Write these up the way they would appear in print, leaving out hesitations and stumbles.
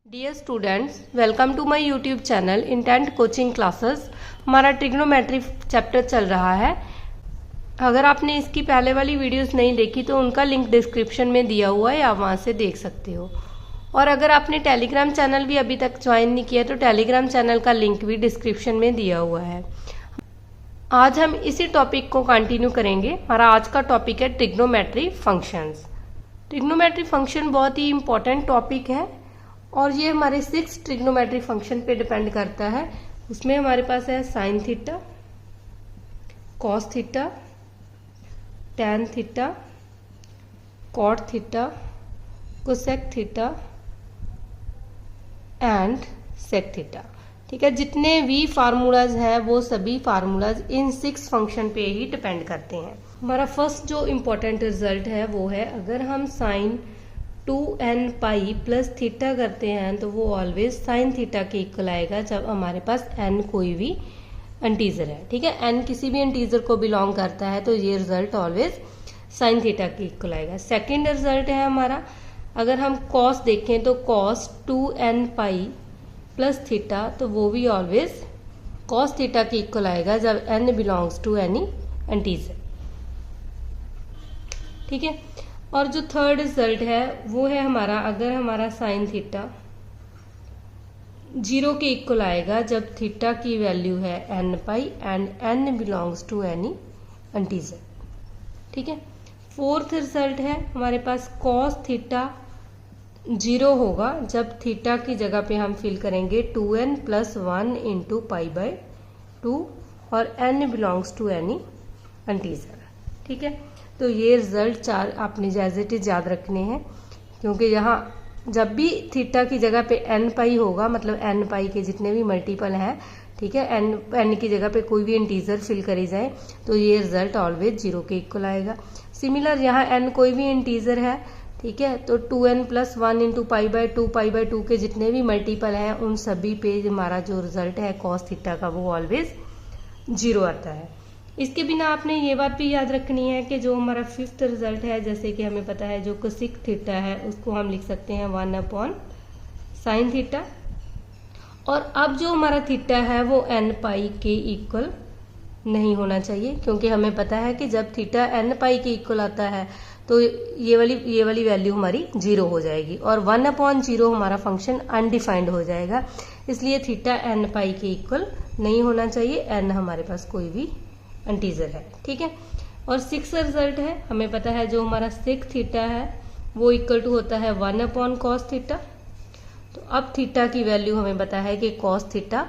Dear students, welcome to my YouTube channel intent coaching classes. हमारा trigonometry chapter चल रहा है। अगर आपने इसकी पहले वाली वीडियोस नहीं देखी तो उनका लिंक डिस्क्रिप्शन में दिया हुआ है, आप वहाँ से देख सकते हो। और अगर आपने टेलीग्राम चैनल भी अभी तक ज्वाइन नहीं किया तो टेलीग्राम चैनल का लिंक भी डिस्क्रिप्शन में दिया हुआ है। आज हम इसी टॉपिक को कंटिन्यू करेंगे। हमारा आज का टॉपिक है ट्रिग्नोमेट्री फंक्शंस। ट्रिग्नोमेट्री फंक्शन बहुत ही इंपॉर्टेंट टॉपिक है और ये हमारे 6 ट्रिग्नोमेट्री फंक्शन पे डिपेंड करता है। उसमें हमारे पास है sine theta, cos theta, tan theta, cot theta, cosec theta and sec theta. ठीक है, जितने भी फार्मूलाज हैं वो सभी फार्मूलाज इन 6 फंक्शन पे ही डिपेंड करते हैं। हमारा फर्स्ट जो इम्पोर्टेंट रिजल्ट है वो है, अगर हम sign 2n pi plus theta करते हैं तो वो ऑलवेज साइन थीटा के इक्वल आएगा जब हमारे पास n कोई भी इंटीजर है। ठीक है, n किसी भी इंटीजर को बिलोंग करता है तो ये रिजल्ट ऑलवेज साइन थीटा के इक्वल आएगा। सेकेंड रिजल्ट है हमारा, अगर हम कॉस देखें तो cos 2n pi plus theta तो वो भी ऑलवेज कॉस थीटा के इक्वल आएगा जब n belongs to any integer. ठीक है, और जो थर्ड रिजल्ट है वो है हमारा, अगर हमारा साइन थीटा 0 के इक्वल आएगा जब थीटा की वैल्यू है n pi and n belongs to any integer. ठीक है, फोर्थ रिजल्ट है हमारे पास, कॉस थीटा 0 होगा जब थीटा की जगह पे हम फिल करेंगे 2n plus 1 into pi by 2 और n belongs to any integer. ठीक है, तो ये रिजल्ट 4 आपने जैसे याद रखने हैं, क्योंकि यहाँ जब भी थीटा की जगह पे n पाई होगा, मतलब n पाई के जितने भी मल्टीपल हैं, ठीक है, n की जगह पे कोई भी इंटीजर फिल करी जाए तो ये रिजल्ट ऑलवेज 0 के इक्वल आएगा। सिमिलर यहाँ n कोई भी इंटीजर है, ठीक है, तो 2n plus 1 into pi by 2 के जितने भी मल्टीपल हैं उन सभी पे हमारा जो रिजल्ट है कॉस थीटा का वो ऑलवेज 0 आता है। इसके बिना आपने ये बात भी याद रखनी है कि जो हमारा फिफ्थ रिजल्ट है, जैसे कि हमें पता है जो कोसेक थीटा है उसको हम लिख सकते हैं 1 अपॉन साइन थीटा। और अब जो हमारा थीटा है वो n पाई के इक्वल नहीं होना चाहिए, क्योंकि हमें पता है कि जब थीटा n पाई के इक्वल आता है तो ये वाली वैल्यू हमारी 0 हो जाएगी और 1 अपॉन 0 हमारा फंक्शन अनडिफाइंड हो जाएगा। इसलिए थीटा n पाई के इक्वल नहीं होना चाहिए, n हमारे पास कोई भी इंटीजर है। ठीक है, और 6 रिजल्ट है, हमें पता है जो हमारा सेक थीटा है वो इक्वल टू होता है 1 अपॉन कॉस थीटा। तो अब थीटा की वैल्यू हमें पता है कि कॉस थीटा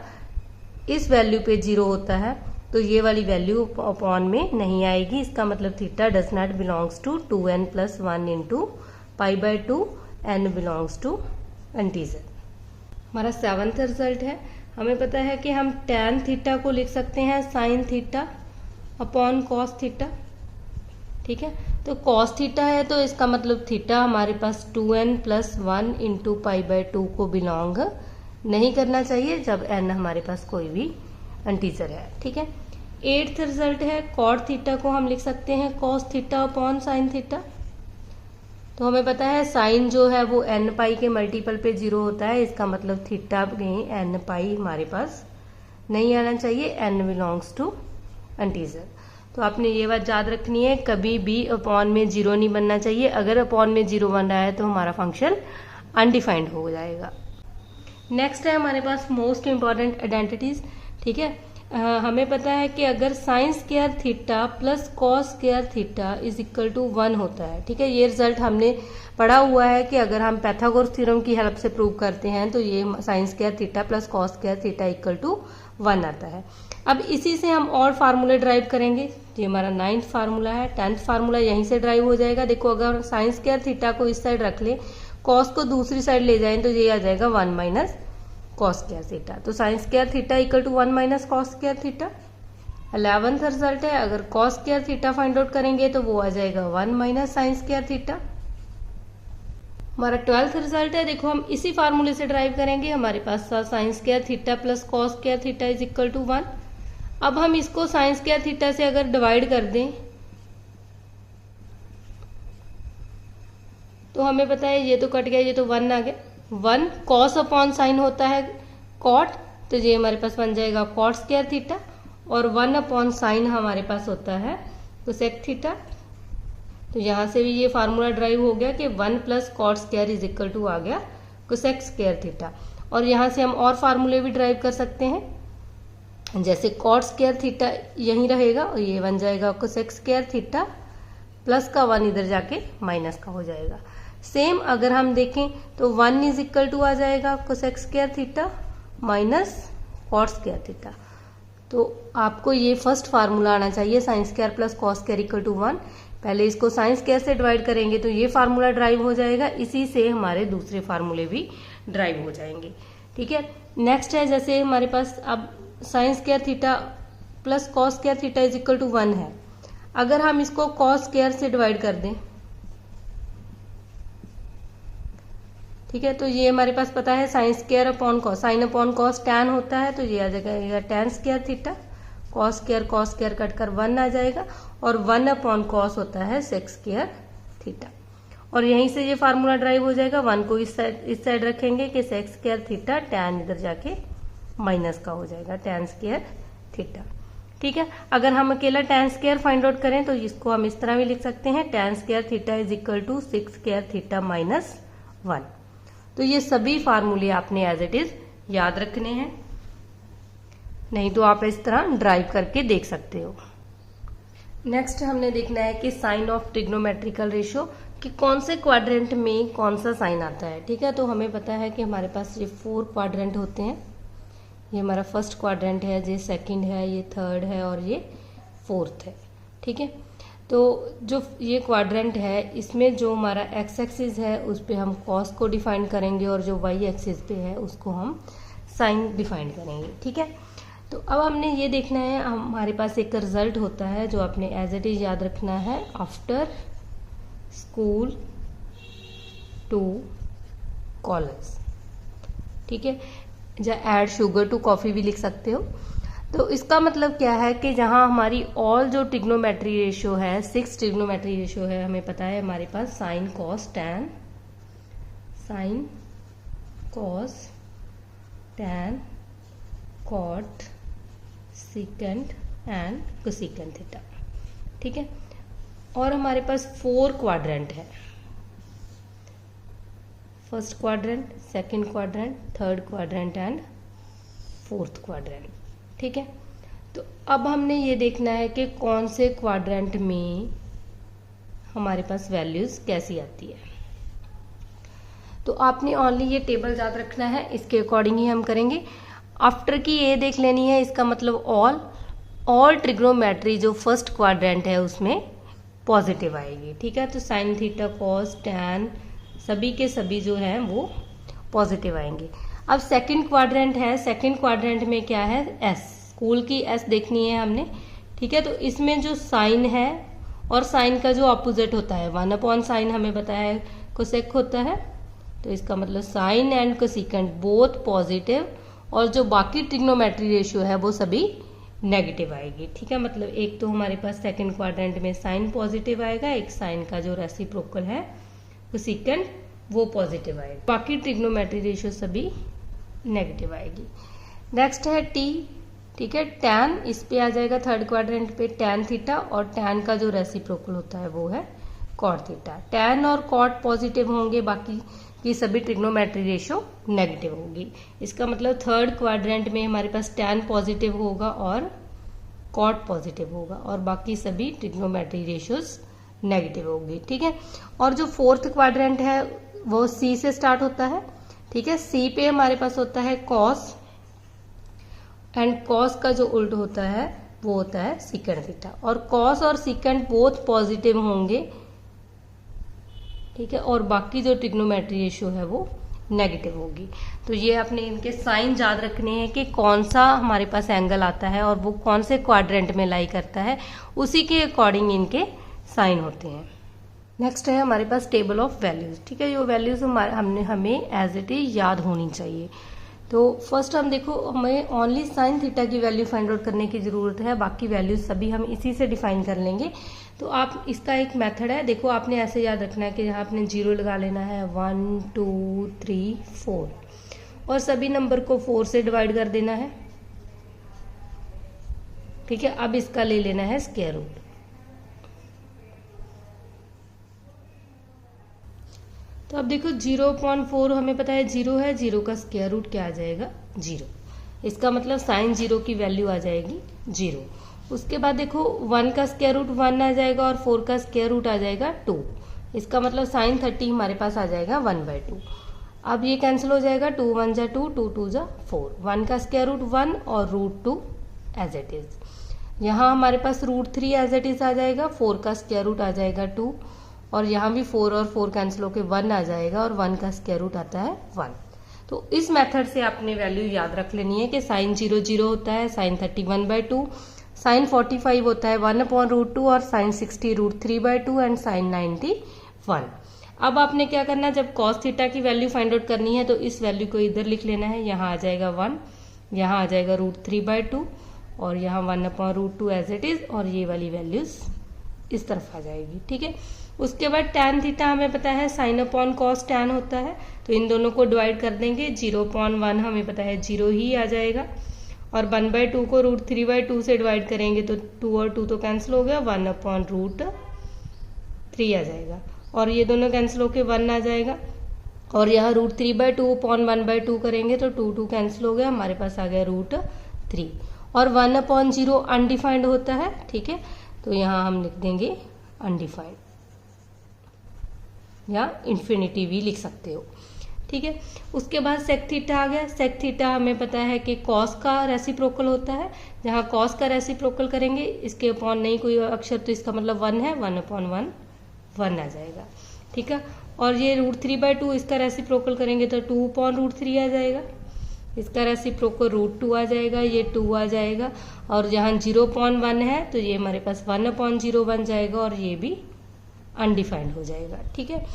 इस वैल्यू पे 0 होता है, तो ये वाली वैल्यू अपॉन में नहीं आएगी। इसका मतलब theta does not belongs to 2n plus 1 into pi by 2, n belongs to integer. हमारा 7th रिजल्ट है, हमें पता है कि हम टैन थीटा को लिख सकते हैं sine theta upon cos theta. ठीक है, तो कॉस थीटा है तो इसका मतलब थीटा हमारे पास 2n plus 1 into pi by 2 को बिलोंग नहीं करना चाहिए जब n हमारे पास कोई भी इंटीजर है। ठीक है, 8th रिजल्ट है, कॉट थीटा को हम लिख सकते हैं cos theta upon sine theta. तो हमें पता है साइन जो है वो n पाई के मल्टीपल पे 0 होता है, इसका मतलब थीटा में n पाई हमारे पास नहीं आना चाहिए, n बिलोंग्स टू इंटीजर। तो आपने ये बात याद रखनी है, कभी भी अपॉन में 0 नहीं बनना चाहिए। अगर अपॉन में 0 बन रहा है तो हमारा फंक्शन अनडिफाइंड हो जाएगा। नेक्स्ट है हमारे पास मोस्ट इंपॉर्टेंट आइडेंटिटीज। ठीक है, हमें पता है कि अगर sine square theta plus cos square theta is equal to 1 होता है। ठीक है, ये रिजल्ट हमने पढ़ा हुआ है कि अगर हम पाइथागोरस थ्योरम की हेल्प से प्रूव करते हैं तो ये sine square theta plus cos square theta equal to 1 आता है। अब इसी से हम और फार्मूले ड्राइव करेंगे। ये हमारा 9th फार्मूला है, 10th फार्मूला यहीं से ड्राइव हो जाएगा। देखो, अगर साइन स्क्वायर थीटा को इस साइड रख ले, कॉस को दूसरी साइड ले जाएं तो ये आ जाएगा 1 माइनस कॉस स्क्वायर थीटा। तो sine square theta equal to 1 minus cos square theta. 11th result है, अगर cos square theta find out करेंगे तो वो आ जाएगा 1 माइनस साइन स्क्वायर थीटा। हमारा 12th रिजल्ट है, देखो हम इसी फार्मूले से ड्राइव करेंगे। हमारे पास sine square theta plus cos square theta is equal to 1। अब हम इसको साइन स्क्वायर थीटा से अगर डिवाइड कर दें तो हमें पता है ये तो कट गया, ये तो 1 आ गया, 1 कॉस अपॉन साइन होता है कॉट, तो ये हमारे पास बन जाएगा कॉट स्क्वायर थीटा, और 1 अपॉन साइन हमारे पास होता है कोसेक थीटा। तो यहाँ से भी ये फार्मूला ड्राइव हो गया कि 1 plus cot square is equal to आ गया कोसेक स्क्वायर थीटा। और यहाँ से हम और फार्मूले भी ड्राइव कर सकते हैं, जैसे कॉट स्क्वायर थीटा यहीं रहेगा और ये बन जाएगा कोसेक स्क्वायर थीटा, प्लस का 1 इधर जाके माइनस का हो जाएगा। सेम अगर हम देखें तो 1 इज इक्वल टू आ जाएगा cosec square theta minus cot square theta. तो आपको ये फर्स्ट फार्मूला आना चाहिए, sine square plus cos square equal to 1। पहले इसको साइन स्क्वायर से डिवाइड करेंगे तो ये फार्मूला ड्राइव हो जाएगा, इसी से हमारे दूसरे फार्मूले भी ड्राइव हो जाएंगे। ठीक है, नेक्स्ट है जैसे हमारे पास अब sine square theta plus cos square theta is equal to 1 है। अगर हम इसको कॉस स्क्वायर से डिवाइड कर दें, ठीक है, तो ये हमारे पास पता है sine square upon cos, sine upon cos tan होता है, तो ये आ जाएगा tan square theta, cos square cut कर 1 आ जाएगा, और 1 अपॉन कॉस होता है सेक स्क्वायर थीटा। और यहीं से ये फार्मूला ड्राइव हो जाएगा, 1 को इस साइड रखेंगे कि सेक स्क्वायर थीटा टैन इधर जाके माइनस का हो जाएगा टैन स्क्वायर थीटा। ठीक है, अगर हम अकेला टैन स्क्वायर फाइंड आउट करें तो इसको हम इस तरह भी लिख सकते हैं, tan square theta is equal to sec square theta minus 1। तो ये सभी फार्मूले आपने एज इट इज याद रखने हैं, नहीं तो आप इस तरह ड्राइव करके देख सकते हो। नेक्स्ट हमने देखना है कि साइन ऑफ ट्रिग्नोमेट्रिकल रेशियो, कि कौन से क्वाड्रेंट में कौन सा साइन आता है। ठीक है, तो हमें पता है कि हमारे पास ये 4 क्वाड्रेंट होते हैं। ये हमारा फर्स्ट क्वाड्रेंट है, ये सेकंड है, ये थर्ड है और ये फोर्थ है। ठीक है, तो जो ये क्वाड्रेंट है इसमें जो हमारा एक्स एक्सिस है उस पे हम कॉस को डिफाइन करेंगे और जो वाई एक्सिस पे है उसको हम साइन डिफाइन करेंगे। ठीक है, तो अब हमने ये देखना है, हमारे पास एक रिजल्ट होता है जो आपने एज इट इज याद रखना है, आफ्टर स्कूल टू कॉलेज। ठीक है, या ऐड शुगर टू कॉफी भी लिख सकते हो। तो इसका मतलब क्या है कि जहां हमारी ऑल जो ट्रिग्नोमेट्री रेशियो है, 6 ट्रिग्नोमेट्री रेशियो है, हमें पता है हमारे पास sine cos tan, sine cos tan cot secant and cosecant theta. ठीक है, और हमारे पास 4 क्वाड्रेंट है, first quadrant, second quadrant, third quadrant and fourth quadrant. ठीक है, तो अब हमने ये देखना है कि कौन से क्वाड्रेंट में हमारे पास वैल्यूज कैसी आती है। तो आपने ओनली ये टेबल याद रखना है, इसके अकॉर्डिंग ही हम करेंगे। आफ्टर की ये देख लेनी है, इसका मतलब ऑल ट्रिग्नोमेट्री जो फर्स्ट क्वाड्रेंट है उसमें पॉजिटिव आएगी। ठीक है, तो साइन थीटा कॉस टैन सभी के सभी जो हैं वो पॉजिटिव आएंगे। अब सेकंड क्वाड्रेंट है, सेकंड क्वाड्रेंट में क्या है, एस, स्कूल की एस देखनी है हमने। ठीक है, तो इसमें जो साइन है और साइन का जो अपोजिट होता है 1 अपॉन साइन हमें बताया है कोसेक होता है, तो इसका मतलब sine and cosecant both positive, और जो बाकी ट्रिग्नोमेट्री रेशियो है वो सभी नेगेटिव आएगी। ठीक है, मतलब एक तो हमारे पास सेकंड क्वाड्रेंट में साइन पॉजिटिव आएगा, एक साइन का जो रेसिप्रोकल है कोसिकेंट वो पॉजिटिव आएगा, बाकी ट्रिग्नोमेट्री रेशियो सभी नेगेटिव आएगी। नेक्स्ट है टी। ठीक है, टैन इस पे आ जाएगा थर्ड क्वाड्रेंट पे टैन थीटा, और टैन का जो रेसिप्रोकल होता है वो है कॉट थीटा। टैन और कॉट पॉजिटिव होंगे, बाकी की सभी ट्रिग्नोमेट्री रेशियो नेगेटिव होगी। इसका मतलब थर्ड क्वाड्रेंट में हमारे पास टैन पॉजिटिव होगा और कॉट पॉजिटिव होगा, और बाकी सभी ट्रिग्नोमेट्री रेशियोज नेगेटिव होगी। ठीक है, और जो फोर्थ क्वाड्रेंट है वो सी से स्टार्ट होता है। ठीक है, सी पे हमारे पास होता है कॉस, एंड कॉस का जो उल्ट होता है वो होता है सीकेंट थीटा, और कॉस और सीकेंट बोथ पॉजिटिव होंगे। ठीक है, और बाकी जो ट्रिग्नोमेट्री रेशियो है वो नेगेटिव होगी। तो ये आपने इनके साइन याद रखने हैं कि कौन सा हमारे पास एंगल आता है और वो कौन से क्वाड्रेंट में लाई करता है, उसी के अकॉर्डिंग इनके साइन होते हैं। नेक्स्ट है हमारे पास टेबल ऑफ वैल्यूज। ठीक है, ये वैल्यूज हमें एज इट इज याद होनी चाहिए। तो फर्स्ट हम देखो, हमें ओनली साइन थीटा की वैल्यू फाइंड आउट करने की जरूरत है, बाकी वैल्यूज सभी हम इसी से डिफाइन कर लेंगे। तो आप इसका एक मेथड है, देखो आपने ऐसे याद रखना है कि यहाँ आपने 0 लगा लेना है, 1 2 3 4 और सभी नंबर को 4 से डिवाइड कर देना है। ठीक है, अब इसका ले लेना है स्क्वायर रूट। तो अब देखो 0.4 हमें पता है 0 है, 0 का स्क्वायर रूट क्या आ जाएगा 0, इसका मतलब साइन 0 की वैल्यू आ जाएगी 0। उसके बाद देखो 1 का स्क्वायर रूट 1 आ जाएगा और 4 का स्क्वायर रूट आ जाएगा 2, इसका मतलब साइन 30 हमारे पास आ जाएगा 1/2। अब ये कैंसिल हो जाएगा, 2 1 जा 2, 2 2 जा 4, 1 का स्क्वायर रूट 1 और √2 एज इट इज। यहाँ हमारे पास √3 एज इट इज आ जाएगा, 4 का स्क्वायर रूट आ जाएगा 2 और यहाँ भी 4 और 4 कैंसिल होकर 1 आ जाएगा और 1 का स्क्वायर रूट आता है 1। तो इस मेथड से आपने वैल्यू याद रख लेनी है कि साइन 0 0 होता है, साइन 30 1/2, साइन 45 होता है 1/√2 और साइन 60 √3/2 एंड साइन 90 1। अब आपने क्या करना है, जब कॉस थीटा की वैल्यू फाइंड आउट करनी है तो इस वैल्यू को इधर लिख लेना है, यहाँ आ जाएगा 1, यहाँ आ जाएगा √3/2 और यहाँ 1/√2 एज इट इज और ये वाली वैल्यूज इस तरफ आ जाएगी। ठीक है, उसके बाद tan थीटा हमें पता है साइन अपॉन कॉस tan होता है, तो इन दोनों को डिवाइड कर देंगे, 0.1 हमें पता है 0 ही आ जाएगा और 1/2 को √3/2 से डिवाइड करेंगे तो 2 और 2 तो कैंसिल हो गया, 1/√3 आ जाएगा और ये दोनों कैंसिल होकर 1 आ जाएगा और यहाँ √3/2 अपॉन 1/2 करेंगे तो 2 2 कैंसिल हो गया, हमारे पास आ गया √3 और 1/0 अनडिफाइंड होता है। ठीक है, तो यहाँ हम लिख देंगे अनडिफाइंड या इन्फिनिटी भी लिख सकते हो। ठीक है, उसके बाद सेक थीटा आ गया। सेक थीटा हमें पता है कि कॉस का रेसिप्रोकल होता है, जहाँ कॉस का रेसिप्रोकल करेंगे इसके अपॉन नहीं कोई अक्षर तो इसका मतलब 1 है, 1/1 1 आ जाएगा। ठीक है, और ये √3/2 इसका रेसिप्रोकल करेंगे तो 2/√3 आ जाएगा, इसका रेसिप्रोकल √2 आ जाएगा, ये 2 आ जाएगा और जहाँ 0.1 है तो ये हमारे पास 1/0 बन जाएगा और ये भी अनडिफाइंड हो जाएगा। ठीक है,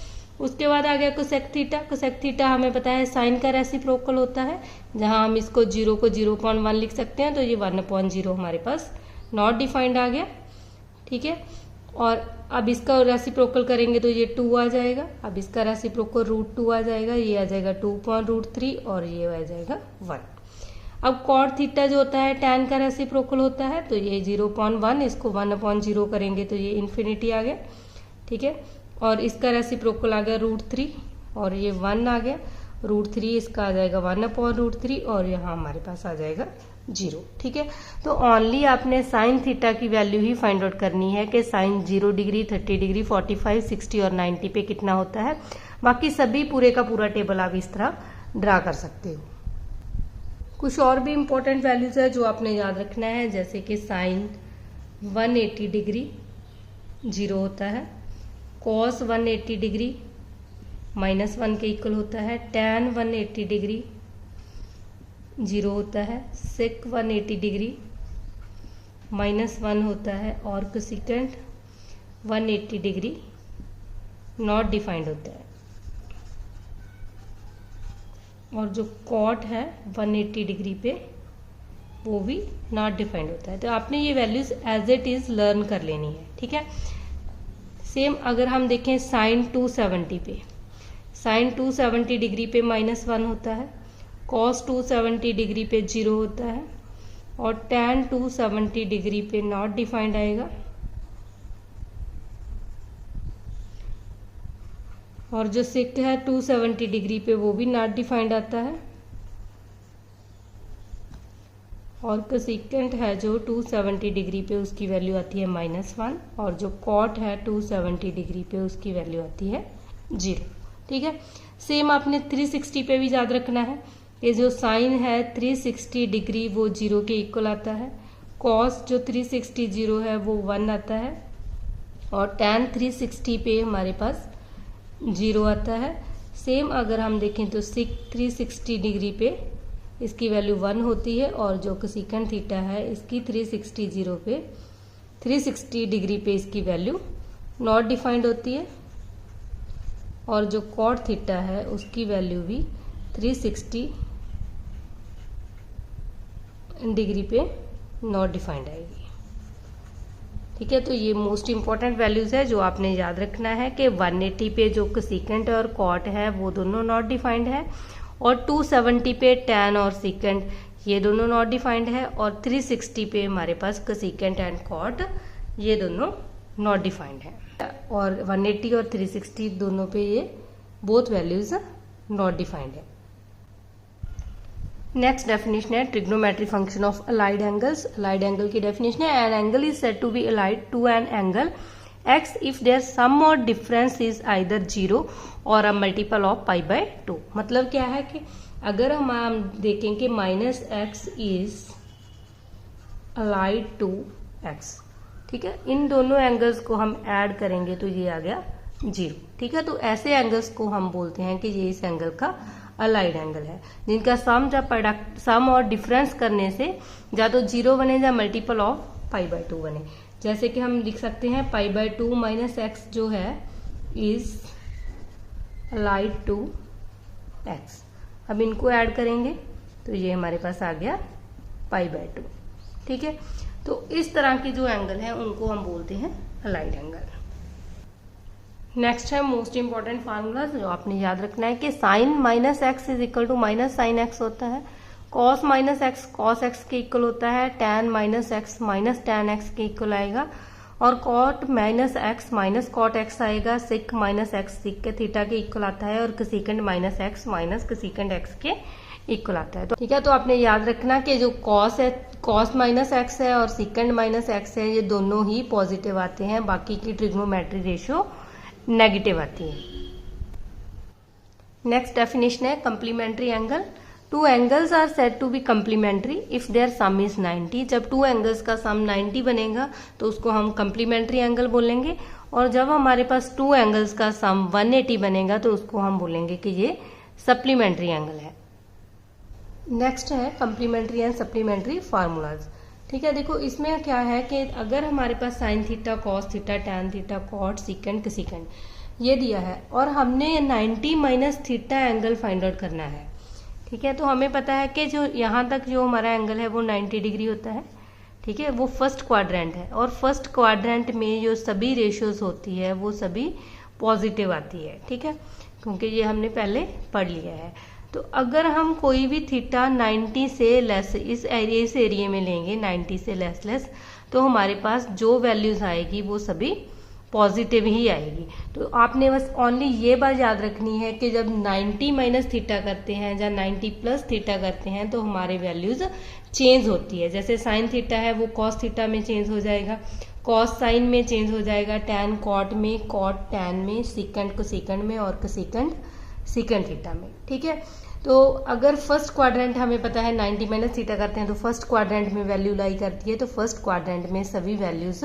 उसके बाद आ गया कोसेक थीटा। कोसेक थीटा हमें पता है साइन का रेसिप्रोकल होता है, जहां हम इसको 0 को 0.1 लिख सकते हैं, तो ये 1/0 हमारे पास नॉट डिफाइंड आ गया। ठीक है, और अब इसका रेसिप्रोकल करेंगे तो ये 2 आ जाएगा, अब इसका रेसिप्रोकल √2 आ जाएगा, ये आ जाएगा 2/√3 और ये आ जाएगा 1। अब कॉट थीटा जो होता है टैन का रेसिप्रोकल होता है, तो ये 0.1, इसको 1/0 करेंगे तो ये इन्फिनिटी आ गया। ठीक है, और इसका रेसिप्रोकल आ गया √3 और ये 1 आ गया, √3 इसका आ जाएगा 1/√3 और यहाँ हमारे पास आ जाएगा 0। ठीक है, तो ओनली आपने साइन थीटा की वैल्यू ही फाइंड आउट करनी है कि साइन 0 डिग्री 30 डिग्री 45 60 और 90 पे कितना होता है, बाकी सभी पूरे का पूरा टेबल आप इस तरह ड्रा कर सकते हो। कुछ और भी इम्पोर्टेंट वैल्यूज है जो आपने याद रखना है, जैसे कि साइन 180 डिग्री 0 होता है, कॉस 180 डिग्री -1 के इक्वल होता है, टैन 180 डिग्री 0 होता है, सेक 180 डिग्री -1 होता है और कोसेकेंट 180 डिग्री नॉट डिफाइंड होता है और जो कॉट है 180 डिग्री पे वो भी नॉट डिफाइंड होता है। तो आपने ये values as it is learn कर लेनी है। ठीक है, सेम अगर हम देखें साइन 270 पे, साइन 270 डिग्री पे -1 होता है, कॉस 270 डिग्री पे 0 होता है और टैन 270 डिग्री पे नॉट डिफाइंड आएगा और जो सेक है 270 डिग्री पे वो भी नॉट डिफाइंड आता है और कोसेकेंट है जो 270 डिग्री पे उसकी वैल्यू आती है -1 और जो कॉट है 270 डिग्री पे उसकी वैल्यू आती है 0। ठीक है, सेम आपने 360 पे भी याद रखना है, ये जो साइन है 360 डिग्री वो 0 के इक्वल आता है, कॉस जो 360 0 है वो 1 आता है और टैन 360 पे हमारे पास 0 आता है। सेम अगर हम देखें तो सिक 360 डिग्री पे इसकी वैल्यू 1 होती है और जो कोसेकेंट थीटा है इसकी 360 डिग्री पे इसकी वैल्यू नॉट डिफाइंड होती है और जो कॉट थीटा है उसकी वैल्यू भी 360 डिग्री पे नॉट डिफाइंड आएगी। ठीक है, तो ये मोस्ट इंपॉर्टेंट वैल्यूज है जो आपने याद रखना है कि 180 पे जो कसीकेंट और कॉट है वो दोनों नॉट डिफाइंड है, और 270 पे टैन और सीकेंट ये दोनों नॉट डिफाइंड है, और 360 पे हमारे पास कसीकेंट एंड कॉट ये दोनों नॉट डिफाइंड है, और 180 और 360 दोनों पे ये बोथ वैल्यूज नॉट डिफाइंड है। नेक्स्ट डेफिनेशन है trigonometry function of allied angles. Allied angle की डेफिनेशन है an angle is said to be allied to an angle X if their sum or difference is either 0 or a multiple of pi by 2। मतलब क्या है कि अगर हम देखें कि minus x is allied to X, ठीक है, इन दोनों एंगल्स को हम ऐड करेंगे तो ये आ गया 0। ठीक है, तो ऐसे एंगल्स को हम बोलते हैं कि ये इस एंगल का अलाइड एंगल है, जिनका सम और डिफरेंस करने से या तो 0 बने या मल्टीपल ऑफ पाई बाय 2 बने। जैसे कि हम लिख सकते हैं पाई बाय 2 माइनस एक्स जो है इज अलाइड टू एक्स। अब इनको ऐड करेंगे तो ये हमारे पास आ गया पाई बाय 2। ठीक है, तो इस तरह की जो एंगल है उनको हम बोलते हैं अलाइड एंगल। नेक्स्ट है मोस्ट इंपॉर्टेंट फार्मूला जो आपने याद रखना है कि sine minus x is equal to minus sine x होता है, cos minus x cos x के इक्वल होता है, tan minus x minus tan x के इक्वल आएगा, और cot minus x minus cot x आएगा, सिक माइनस एक्स सिक के थीटा के इक्वल आता है, और कसीकेंड माइनस एक्स माइनस कसीकेंड एक्स के इक्वल आता है। तो ठीक है, तो आपने याद रखना कि जो कॉस है कॉस माइनस एक्स है और सिकेंड माइनस एक्स है ये दोनों ही पॉजिटिव आते हैं, बाकी की ट्रिग्नोमेट्री रेशियो नेगेटिव आती है। नेक्स्ट डेफिनेशन है complementary angle. Two angles are said to be complementary if their sum is 90। जब टू एंगल्स का सम 90 बनेगा तो उसको हम कंप्लीमेंट्री एंगल बोलेंगे, और जब हमारे पास टू एंगल्स का सम 180 बनेगा तो उसको हम बोलेंगे कि ये सप्लीमेंट्री एंगल है। नेक्स्ट है कंप्लीमेंट्री एंड सप्लीमेंट्री फार्मूलाज। ठीक है, देखो इसमें क्या है कि अगर हमारे पास sine theta cos theta tan theta cot secant cosecant ये दिया है और हमने 90 minus theta angle find out करना है। ठीक है, तो हमें पता है कि जो यहाँ तक जो हमारा एंगल है वो 90 डिग्री होता है। ठीक है, वो फर्स्ट क्वाड्रेंट है, और फर्स्ट क्वाड्रेंट में जो सभी रेशियोज होती है वो सभी पॉजिटिव आती है। ठीक है, क्योंकि ये हमने पहले पढ़ लिया है। तो अगर हम कोई भी थीटा 90 से लेस इस एरिया में लेंगे 90 से लेस तो हमारे पास जो वैल्यूज आएगी वो सभी पॉजिटिव ही आएगी। तो आपने बस ओनली ये बात याद रखनी है कि जब 90 माइनस थीटा करते हैं या 90 प्लस थीटा करते हैं तो हमारे वैल्यूज चेंज होती है। जैसे साइन थीटा है वो कॉस थीटा में चेंज हो जाएगा, कॉस साइन में चेंज हो जाएगा, टैन कॉट में, कॉट टैन में, सीकेंड को सीकेंड में, और कसीकेंड सीकेंड थीटा में। ठीक है, तो अगर फर्स्ट क्वाड्रेंट हमें पता है 90 माइनस थीटा करते हैं तो फर्स्ट क्वाड्रेंट में वैल्यू लाई करती है, तो फर्स्ट क्वाड्रेंट में सभी वैल्यूज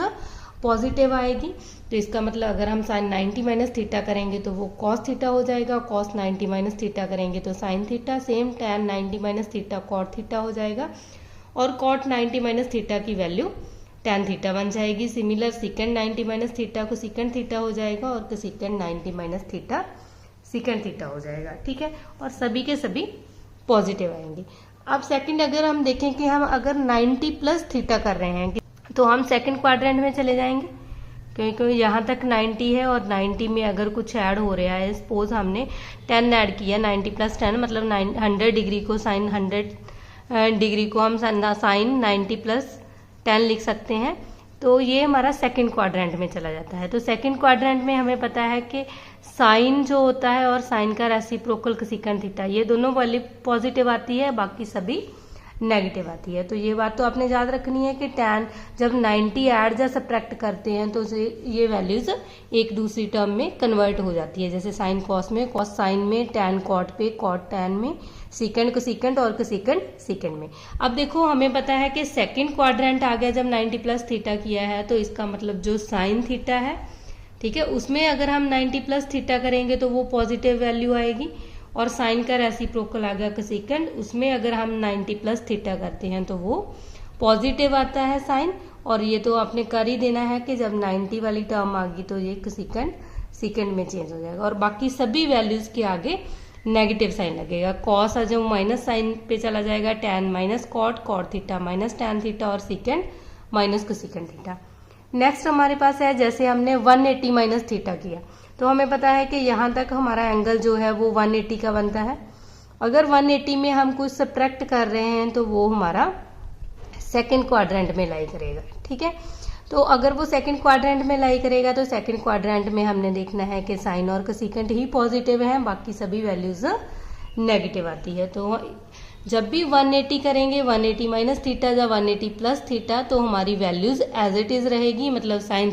पॉजिटिव आएगी। तो इसका मतलब अगर हम साइन 90 माइनस थीटा करेंगे तो वो कॉस थीटा हो जाएगा, कॉस 90 माइनस थीटा करेंगे तो sine theta, same tan 90 minus theta cot theta हो जाएगा, और कॉट 90 माइनस थीटा की वैल्यू टैन थीटा बन जाएगी। सिमिलर सीकेंड 90 माइनस थीटा को सीकेंड थीटा हो जाएगा, और सीकेंड 90 माइनस थीटा सीकेंड थीटा हो जाएगा। ठीक है, और सभी के सभी पॉजिटिव आएंगे। अब सेकंड अगर हम देखें कि हम अगर 90 प्लस थीटा कर रहे हैं तो हम सेकंड क्वाड्रेंट में चले जाएंगे, क्योंकि यहाँ तक 90 है और 90 में अगर कुछ ऐड हो रहा है, सपोज हमने 10 ऐड किया, 90 प्लस 10 मतलब 100 डिग्री को साइन 100 डिग्री को हम साइन 90 प्लस 10 लिख सकते हैं। तो ये हमारा सेकंड क्वाड्रेंट में चला जाता है। तो सेकंड क्वाड्रेंट में हमें पता है कि साइन जो होता है और साइन का रेसिप्रोकल कसीकेंड थीटा ये दोनों वैल्यू पॉजिटिव आती है, बाकी सभी नेगेटिव आती है। तो ये बात तो आपने याद रखनी है कि टैन जब 90 ऐड या सब्ट्रैक्ट करते हैं तो ये वैल्यूज एक दूसरी टर्म में कन्वर्ट हो जाती है। जैसे साइन कॉस में, कॉस साइन में, टैन कॉट पे, कॉट टैन में, सीकेंड कसीकेंड और कसीकेंड सीकेंड में। अब देखो हमें पता है कि सेकंड क्वाड्रेंट आ गया जब 90 प्लस थीटा किया है, तो इसका मतलब जो साइन थीटा है, ठीक है, उसमें अगर हम 90 प्लस थीटा करेंगे तो वो पॉजिटिव वैल्यू आएगी, और साइन का रेसिप्रोकल आ गया कसीकेंड, उसमें अगर हम 90 प्लस थीटा करते हैं तो वो पॉजिटिव आता है साइन। और ये तो आपने कर ही देना है कि जब 90 वाली टर्म आ गई तो ये कसीकेंड सीकेंड में चेंज हो जाएगा, और बाकी सभी वैल्यूज के आगे नेगेटिव साइन लगेगा। कॉस जो माइनस साइन पे चला जाएगा, tan minus cot, cot theta minus tan theta और secant minus cosecant theta. Next हमारे पास है, जैसे हमने 180 माइनस थीटा किया तो हमें पता है कि यहाँ तक हमारा एंगल जो है वो 180 का बनता है। अगर 180 में हम कुछ सब्ट्रैक्ट कर रहे हैं तो वो हमारा सेकंड क्वाड्रेंट में लाई करेगा। ठीक है, तो अगर वो सेकंड क्वाड्रेंट में लाई करेगा तो सेकंड क्वाड्रेंट में हमने देखना है कि साइन और कोसेकेंट ही पॉजिटिव है, बाकी सभी वैल्यूज नेगेटिव आती है। तो जब भी 180 करेंगे, 180 माइनस थीटा या 180 प्लस थीटा, तो हमारी वैल्यूज एज इट इज रहेगी, मतलब साइन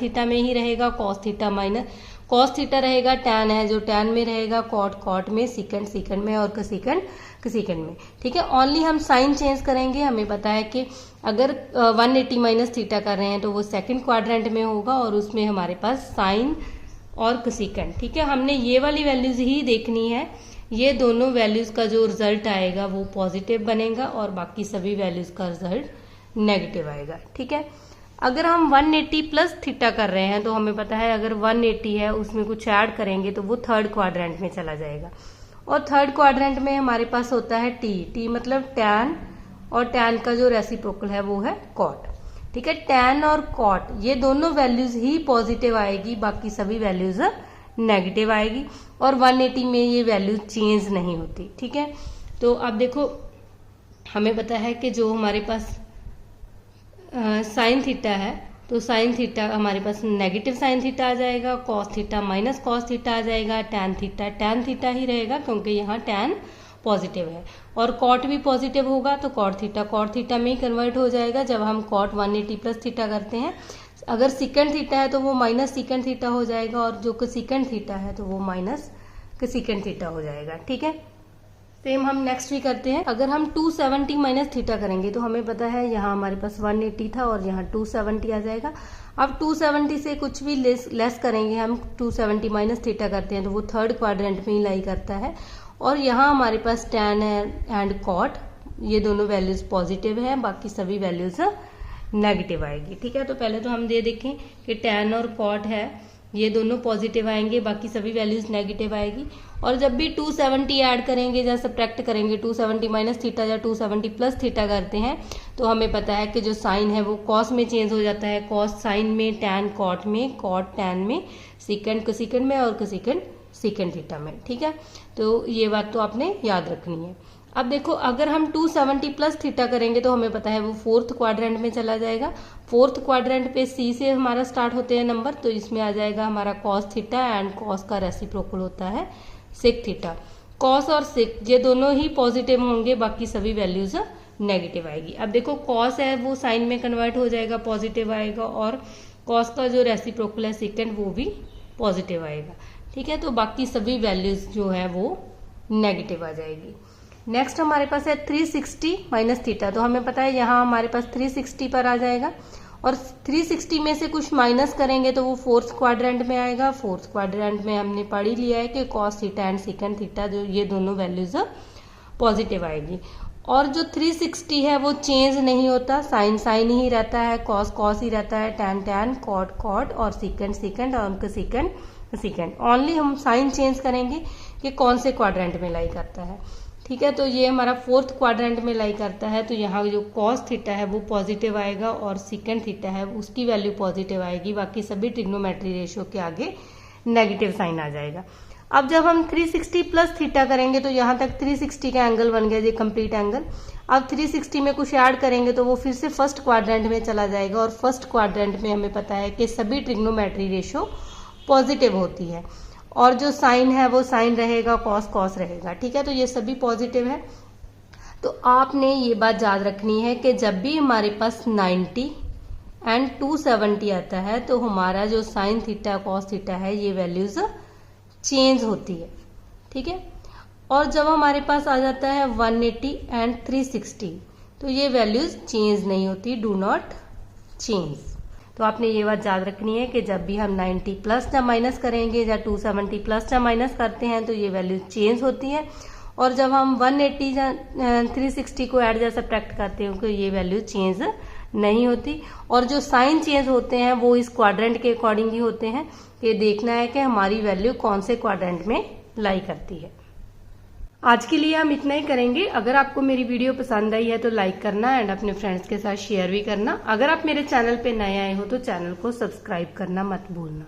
थीटा में ही रहेगा, cos theta minus cos theta रहेगा, टैन है जो टैन में रहेगा, कॉट में, सीकेंड में और कोसेकेंड में। ठीक है, ओनली हम साइन चेंज करेंगे। हमें पता है कि अगर 180 माइनस थीटा कर रहे हैं तो वो सेकंड क्वाड्रेंट में होगा और उसमें हमारे पास साइन और कोसेकेंड। ठीक है, हमने ये वाली वैल्यूज ही देखनी है। ये दोनों वैल्यूज का जो रिजल्ट आएगा वो पॉजिटिव बनेगा और बाकी सभी वैल्यूज का रिजल्ट नेगेटिव आएगा। ठीक है, अगर हम 180 प्लस थीटा कर रहे हैं तो हमें पता है अगर 180 है उसमें कुछ ऐड करेंगे तो वो थर्ड क्वाड्रेंट में चला जाएगा और थर्ड क्वाड्रेंट में हमारे पास होता है टी मतलब टैन, और टैन का जो रेसिप्रोकल है वो है कॉट। ठीक है, टैन और कॉट ये दोनों वैल्यूज ही पॉजिटिव आएगी, बाकी सभी वैल्यूज नेगेटिव आएगी और 180 में ये वैल्यू चेंज नहीं होती। ठीक है, तो अब देखो हमें पता है कि जो हमारे पास साइन थीटा है तो साइन थीटा हमारे पास नेगेटिव साइन थीटा आ जाएगा, cos theta minus cos theta आ जाएगा, टैन थीटा ही रहेगा क्योंकि यहाँ टैन पॉजिटिव है, और कॉट भी पॉजिटिव होगा तो कॉट थीटा में ही कन्वर्ट हो जाएगा जब हम कॉट 180 प्लस थीटा करते हैं। अगर सीकेंड थीटा है तो वो माइनस सीकेंड थीटा हो जाएगा और जो कोसेकेंड थीटा है तो वो माइनस कोसेकेंड थीटा हो जाएगा। ठीक है, सेम हम नेक्स्ट भी करते हैं। अगर हम 270 माइनस थीटा करेंगे तो हमें पता है यहाँ हमारे पास 180 था और यहाँ 270 आ जाएगा। अब 270 से कुछ भी लेस करेंगे, हम 270 माइनस थीटा करते हैं तो वो थर्ड क्वाड्रेंट में ही लाई करता है और यहाँ हमारे पास टैन है एंड कॉट, ये दोनों वैल्यूज पॉजिटिव है, बाकी सभी वैल्यूज नेगेटिव आएगी। ठीक है, तो पहले तो हम देखें कि टैन और कॉट है ये दोनों पॉजिटिव आएंगे, बाकी सभी वैल्यूज नेगेटिव आएगी। और जब भी 270 ऐड करेंगे या सब्ट्रैक्ट करेंगे, 270 माइनस थीटा या 270 प्लस थीटा करते हैं तो हमें पता है कि जो साइन है वो कॉस में चेंज हो जाता है, कॉस साइन में, टैन कॉट में, कॉट टैन में, सीकेंड कोसेकेंड में और कोसेकेंड सीकेंड थीटा में। ठीक है, तो ये बात तो आपने याद रखनी है। अब देखो अगर हम 270 प्लस थीटा करेंगे तो हमें पता है वो फोर्थ क्वाड्रेंट में चला जाएगा। फोर्थ क्वाड्रेंट पे सी से हमारा स्टार्ट होते हैं नंबर, तो इसमें आ जाएगा हमारा कॉस थीटा एंड कॉस का रेसिप्रोकल होता है सेक थीटा। कॉस और सेक ये दोनों ही पॉजिटिव होंगे, बाकी सभी वैल्यूज नेगेटिव आएगी। अब देखो कॉस है वो साइन में कन्वर्ट हो जाएगा, पॉजिटिव आएगा, और कॉस का जो रेसिप्रोकल है सेकेंड वो भी पॉजिटिव आएगा। ठीक है, तो बाकी सभी वैल्यूज जो है वो नेगेटिव आ जाएगी। नेक्स्ट हमारे पास है 360 माइनस थीटा, तो हमें पता है यहाँ हमारे पास 360 पर आ जाएगा और 360 में से कुछ माइनस करेंगे तो वो फोर्थ क्वाड्रेंट में आएगा। फोर्थ क्वाड्रेंट में हमने पढ़ ही लिया है कि cos theta and second theta जो ये दोनों वैल्यूज पॉजिटिव आएगी। और जो 360 है वो चेंज नहीं होता, साइन साइन ही रहता है, कॉस कॉस ही रहता है, टैन टैन, कॉट कॉट और सीकेंड और कोसेकेंड। ओनली हम साइन चेंज करेंगे कि कौन से क्वाड्रेंट में लाई करता है। ठीक है, तो ये हमारा फोर्थ क्वाड्रेंट में लाई करता है, तो यहाँ जो कॉस थीटा है वो पॉजिटिव आएगा और सेकेंड थीटा है उसकी वैल्यू पॉजिटिव आएगी, बाकी सभी ट्रिग्नोमेट्री रेशियो के आगे नेगेटिव साइन आ जाएगा। अब जब हम 360 प्लस थीटा करेंगे तो यहाँ तक 360 का एंगल बन गया, ये कंप्लीट एंगल। अब 360 में कुछ ऐड करेंगे तो वो फिर से फर्स्ट क्वाड्रेंट में चला जाएगा और फर्स्ट क्वाड्रेंट में हमें पता है कि सभी ट्रिग्नोमेट्री रेशियो पॉजिटिव होती है और जो साइन है वो साइन रहेगा, कॉस कॉस रहेगा। ठीक है, तो ये सभी पॉजिटिव है। तो आपने ये बात याद रखनी है कि जब भी हमारे पास 90 एंड 270 आता है तो हमारा जो साइन थीटा कॉस थीटा है ये वैल्यूज चेंज होती है। ठीक है, और जब हमारे पास आ जाता है 180 एंड 360 तो ये वैल्यूज चेंज नहीं होती, डू नॉट चेंज। तो आपने ये बात याद रखनी है कि जब भी हम 90 प्लस या माइनस करेंगे या 270 प्लस या माइनस करते हैं तो ये वैल्यू चेंज होती है, और जब हम 180 या 360 को ऐड या सब्ट्रैक्ट करते हैं तो ये वैल्यू चेंज नहीं होती। और जो साइन चेंज होते हैं वो इस क्वाड्रेंट के अकॉर्डिंग ही होते हैं, कि देखना है कि हमारी वैल्यू कौन से क्वाड्रेंट में लाई करती है। आज के लिए हम इतना ही करेंगे। अगर आपको मेरी वीडियो पसंद आई है तो लाइक करना एंड अपने फ्रेंड्स के साथ शेयर भी करना। अगर आप मेरे चैनल पे नए आए हो तो चैनल को सब्सक्राइब करना मत भूलना।